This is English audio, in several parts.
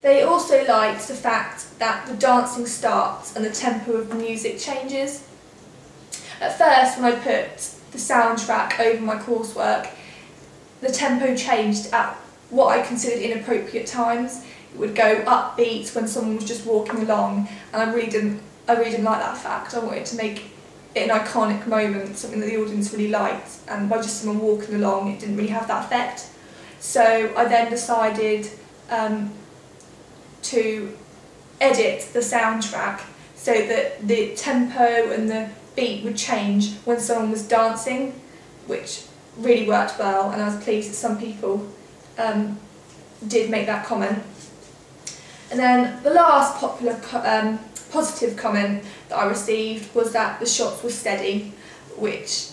They also liked the fact that the dancing starts and the tempo of the music changes. At first, when I put the soundtrack over my coursework, the tempo changed at what I considered inappropriate times. It would go upbeat when someone was just walking along, and I really didn't like that fact. I wanted to make it an iconic moment, something that the audience really liked, and by just someone walking along, it didn't really have that effect. So I then decided to edit the soundtrack so that the tempo and the beat would change when someone was dancing, which really worked well, and I was pleased that some people did make that comment. And then the last positive comment that I received was that the shots were steady, which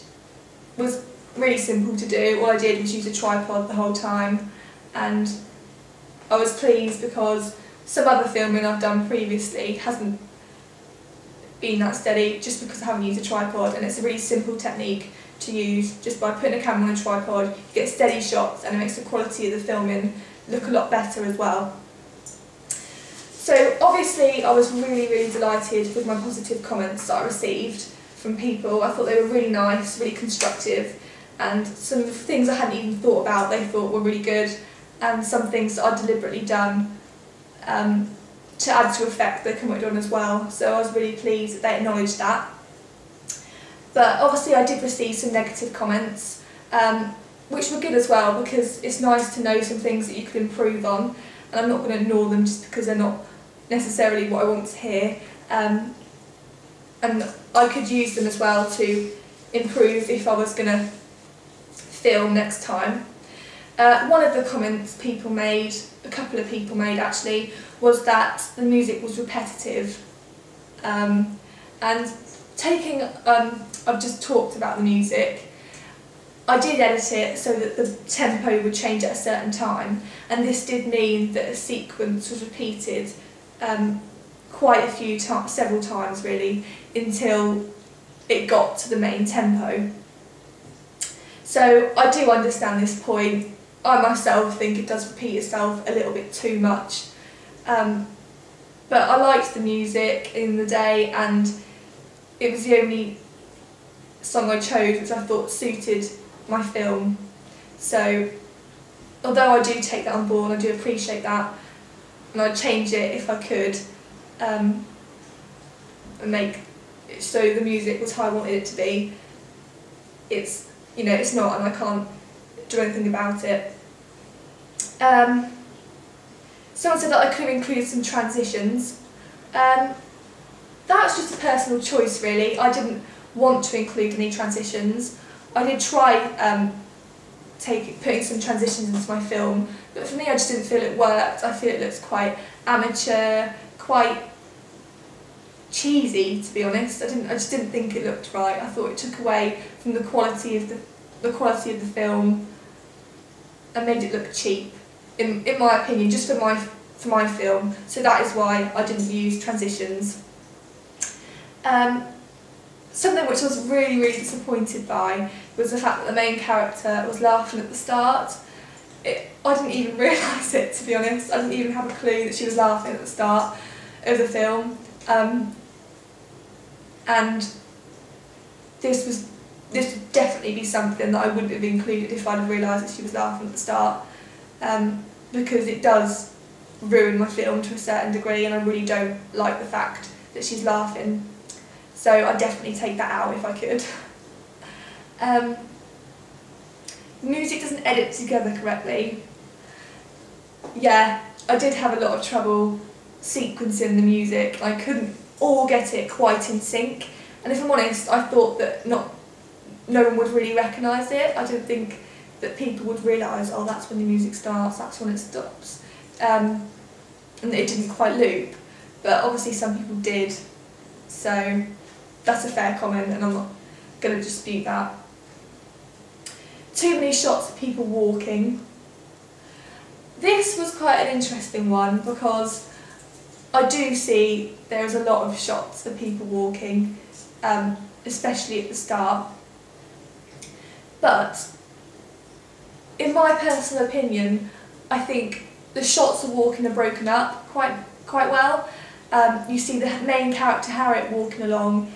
was really simple to do. All I did was use a tripod the whole time, and I was pleased because some other filming I've done previously hasn't been that steady just because I haven't used a tripod, and it's a really simple technique to use. Just by putting a camera on a tripod, you get steady shots and it makes the quality of the filming look a lot better as well. So obviously I was really delighted with my positive comments that I received from people. I thought they were really nice, really constructive, and some of the things I hadn't even thought about they thought were really good, and some things that I'd deliberately done to add to effect they commented on as well. So I was really pleased that they acknowledged that. But obviously I did receive some negative comments, which were good as well, because it's nice to know some things that you could improve on, and I'm not going to ignore them just because they're not necessarily what I want to hear. And I could use them as well to improve if I was going to film next time. One of the comments people made, a couple of people made actually, was that the music was repetitive. And taking, I've just talked about the music, I did edit it so that the tempo would change at a certain time, and this did mean that a sequence was repeated quite a few times, several times really, until it got to the main tempo. So I do understand this point. I myself think it does repeat itself a little bit too much, but I liked the music in the day, and it was the only song I chose which I thought suited my film. So although I do take that on board, I do appreciate that, and I'd change it if I could, and make it so the music was how I wanted it to be. It's, you know, it's not, and I can't do anything about it. Someone said that I could have included some transitions. That's just a personal choice really. I didn't want to include any transitions. I did try putting some transitions into my film, but for me I just didn't feel it worked. I feel it looks quite amateur, quite cheesy, to be honest. I just didn't think it looked right. I thought it took away from the quality of the film and made it look cheap, in my opinion, just for my film. So that is why I didn't use transitions. Something which I was really disappointed by was the fact that the main character was laughing at the start. I didn't even realise it, to be honest. I didn't even have a clue that she was laughing at the start of the film. And this would definitely be something that I wouldn't have included if I'd have realised that she was laughing at the start, because it does ruin my film to a certain degree, and I really don't like the fact that she's laughing. So I'd definitely take that out if I could. Music doesn't edit together correctly. Yeah, I did have a lot of trouble sequencing the music. I couldn't all get it quite in sync, and if I'm honest, I thought that no one would really recognise it. I didn't think that people would realise, oh, that's when the music starts, that's when it stops, and it didn't quite loop. But obviously some people did, so that's a fair comment, and I'm not going to dispute that. Too many shots of people walking. This was quite an interesting one, because I do see there is a lot of shots of people walking, especially at the start. But in my personal opinion, I think the shots of walking are broken up quite well. You see the main character Harriet walking along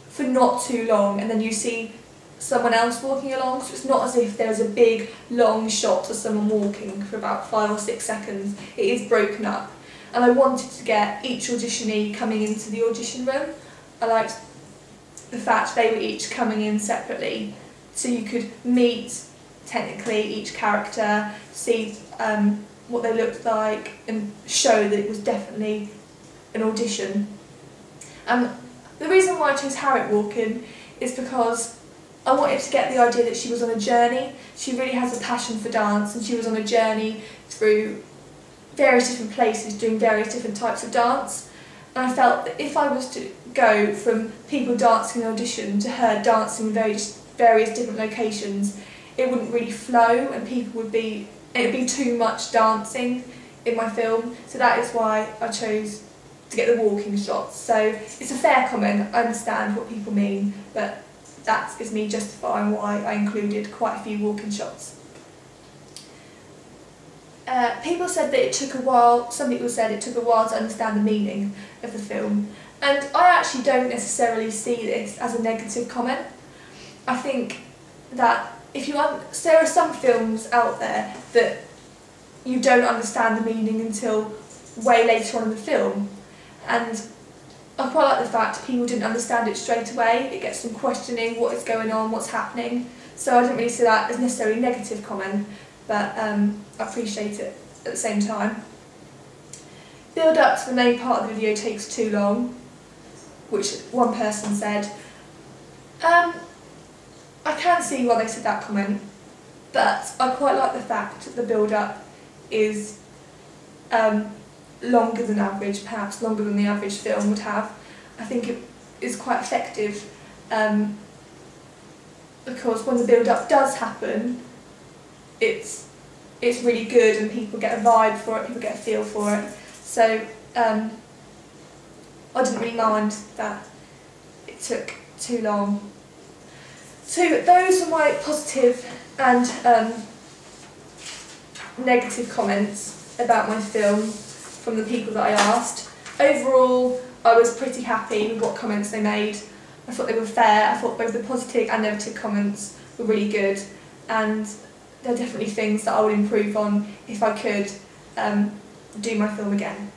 for not too long, and then you see someone else walking along, so it's not as if there's a big long shot of someone walking for about 5 or 6 seconds. It is broken up, and I wanted to get each auditionee coming into the audition room. I liked the fact they were each coming in separately, so you could meet technically each character, see what they looked like, and show that it was definitely an audition. The reason why I chose Harriet walking is because I wanted to get the idea that she was on a journey. She really has a passion for dance, and she was on a journey through various different places doing various different types of dance. And I felt that if I was to go from people dancing in audition to her dancing in various different locations, it wouldn't really flow, and it would be too much dancing in my film. So that is why I chose to get the walking shots. So it's a fair comment, I understand what people mean, but that is me justifying why I included quite a few walking shots. People said that it took a while, some people said it took a while to understand the meaning of the film, and I actually don't necessarily see this as a negative comment. I think that there are some films out there that you don't understand the meaning until way later on in the film, and I quite like the fact people didn't understand it straight away. It gets them questioning what is going on, what's happening, so I didn't really see that as necessarily a negative comment, but I appreciate it at the same time. Build up to the main part of the video takes too long, which one person said. I can see why they said that comment, but I quite like the fact that the build up is longer than average, perhaps longer than the average film would have. I think it is quite effective because when the build up does happen, it's really good and people get a vibe for it, people get a feel for it. So I didn't really mind that it took too long. So those are my positive and negative comments about my film from the people that I asked. Overall, I was pretty happy with what comments they made. I thought they were fair. I thought both the positive and negative comments were really good, and there are definitely things that I would improve on if I could do my film again.